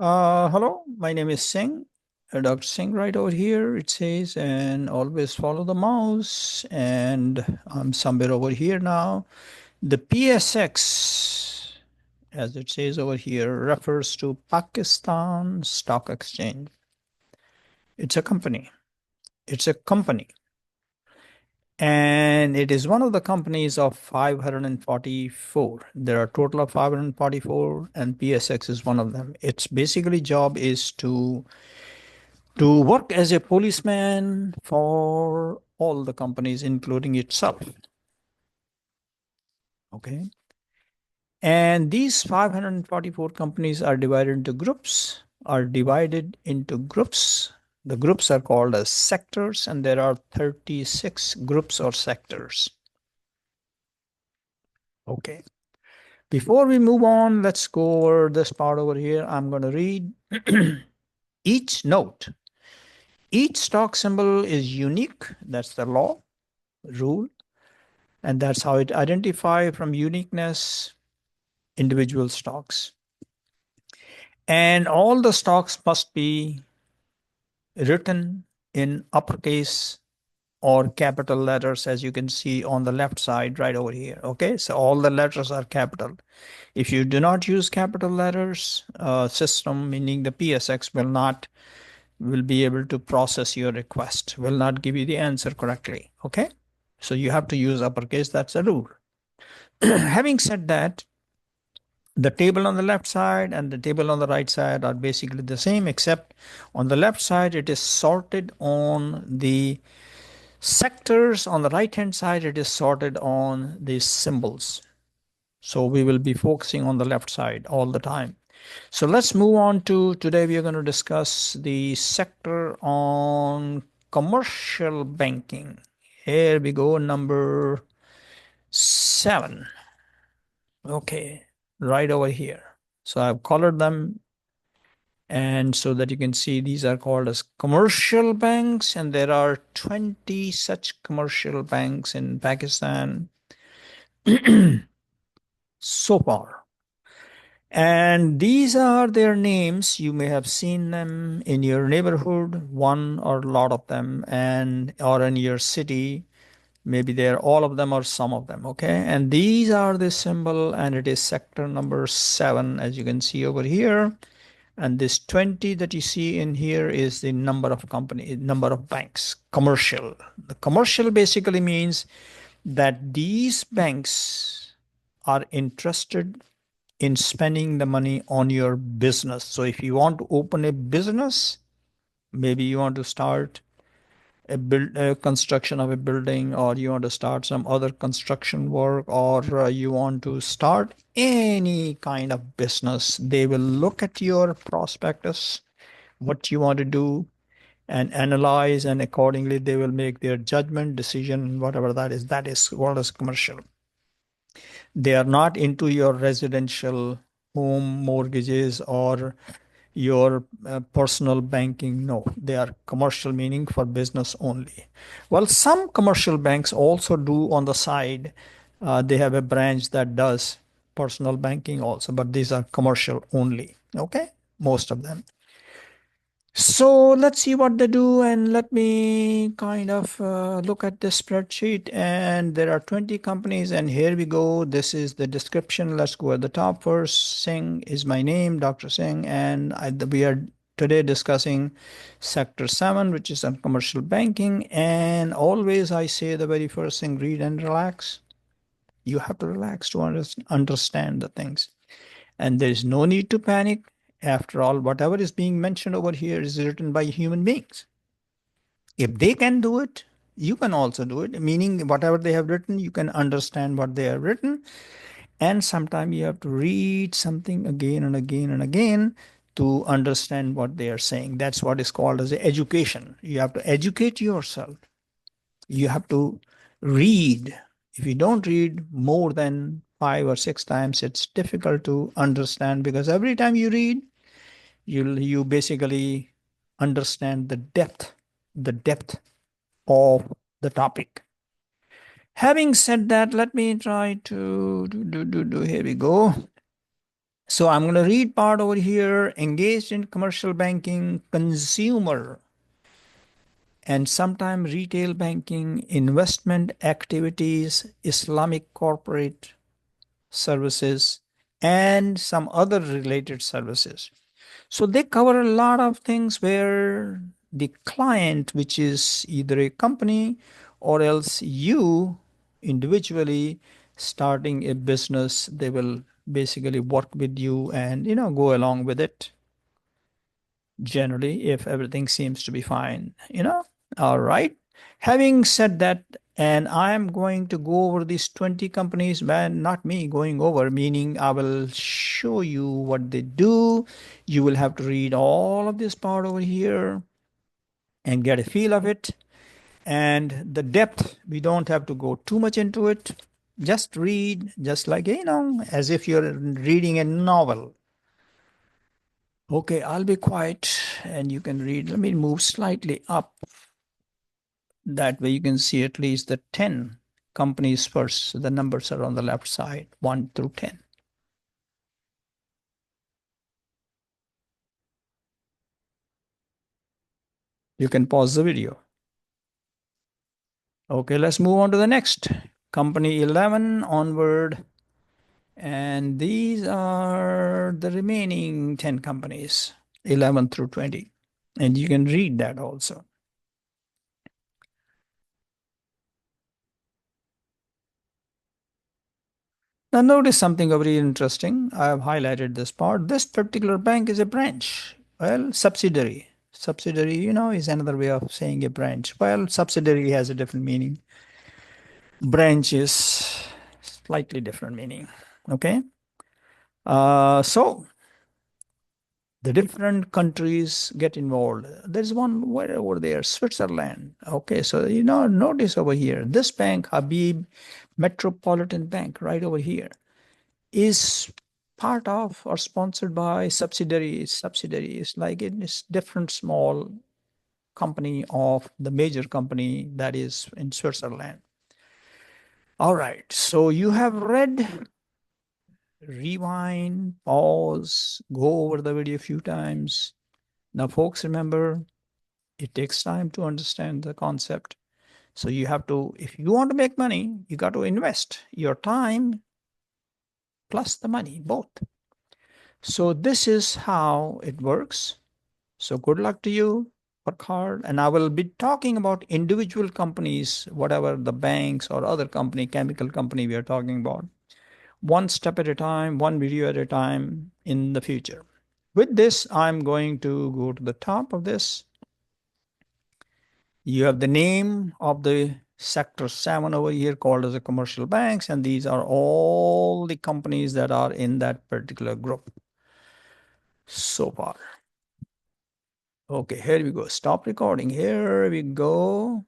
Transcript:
Hello, my name is Singh, Dr. Singh right over here. It says, and always follow the mouse. And I'm somewhere over here now. The PSX, as it says over here, refers to Pakistan Stock Exchange. It's a company. It's a company. And it is one of the companies of 544. There are a total of 544, and PSX is one of them. Its basically job is to work as a policeman for all the companies, including itself. Okay. And these 544 companies are divided into groups. The groups are called as sectors, and there are 36 groups or sectors. Okay. Before we move on, let's go over this part over here. I'm going to read each note. Each stock symbol is unique. That's the law, rule. And that's how it identify from uniqueness individual stocks. And all the stocks must be written in uppercase or capital letters, as you can see on the left side right over here. Okay, so all the letters are capital. If you do not use capital letters, system, meaning the PSX will be able to process your request, will not give you the answer correctly. Okay, so you have to use uppercase. That's a rule. Having said that, the table on the left side and the table on the right side are basically the same, except on the left side it is sorted on the sectors. On the right hand side it is sorted on the symbols. So we will be focusing on the left side all the time. So let's move on to today. We are going to discuss the sector on commercial banking. Here we go, number 7. Okay, right over here. So I've colored them, and so that you can see these are called as commercial banks, and there are 20 such commercial banks in Pakistan so far. And these are their names. You may have seen them in your neighborhood, one or a lot of them, and or in your city. Maybe they're all of them or some of them. Okay. And these are the symbol, and it is sector number 7, as you can see over here. And this 20 that you see in here is the number of number of banks, commercial. The commercial basically means that these banks are interested in spending the money on your business. So if you want to open a business, maybe you want to start a construction of a building, or you want to start some other construction work, or you want to start any kind of business, they will look at your prospectus, what you want to do, and analyze, and accordingly they will make their judgment decision, whatever that is called as commercial. They are not into your residential home mortgages or your personal banking. No, they are commercial, meaning for business only. Well, some commercial banks also do on the side. They have a branch that does personal banking also, but these are commercial only. Okay, most of them. So let's see what they do, and let me kind of look at the spreadsheet. And there are 20 companies, and here we go. This is the description. Let's go at the top first. Singh is my name, Dr. Singh, and we are today discussing Sector 7, which is on commercial banking. And always I say the very first thing, read and relax. You have to relax to understand the things. And there is no need to panic. After all, whatever is being mentioned over here is written by human beings. If they can do it, you can also do it. Meaning, whatever they have written, you can understand what they have written. And sometimes you have to read something again and again and again to understand what they are saying. That's what is called as education. You have to educate yourself. You have to read. If you don't read more than 5 or 6 times, it's difficult to understand, because every time you read, you basically understand the depth of the topic. Having said that, let me try to do. Here we go. So I'm going to read part over here. Engaged in commercial banking, consumer, and sometimes retail banking, investment activities, Islamic corporate services, and some other related services. So they cover a lot of things where the client, which is either a company or else you individually starting a business, they will basically work with you and go along with it generally if everything seems to be fine. All right. Having said that, and I am going to go over these 20 companies, man, not me going over, meaning I will show you what they do. You will have to read all of this part over here and get a feel of it. And the depth, we don't have to go too much into it. Just read, just like, as if you're reading a novel. Okay, I'll be quiet and you can read. Let me move slightly up. That way you can see at least the 10 companies first. So the numbers are on the left side, 1 through 10. You can pause the video. Okay, let's move on to the next. Company 11 onward. And these are the remaining 10 companies, 11 through 20. And you can read that also. Now notice something very interesting. I have highlighted this part. This particular bank is a branch. Well, subsidiary. Subsidiary, is another way of saying a branch. Well, subsidiary has a different meaning. Branch is slightly different meaning. Okay. So the different countries get involved. There's one way over there, Switzerland. Okay, so notice over here, this bank, Habib Metropolitan Bank, right over here, is part of or sponsored by subsidiaries. Subsidiaries, like it is different small company of the major company that is in Switzerland. All right, so you have read, rewind, pause, go over the video a few times. Now, folks, remember, it takes time to understand the concept. So you have to, if you want to make money, you got to invest your time plus the money, both. So this is how it works. So good luck to you. Work hard. And I will be talking about individual companies, whatever the banks or other company, chemical company we are talking about, one step at a time, one video at a time in the future. With this, I'm going to go to the top of this. You have the name of the sector 7 over here called as the commercial banks, and these are all the companies that are in that particular group so far. Okay, here we go. Stop recording. Here we go.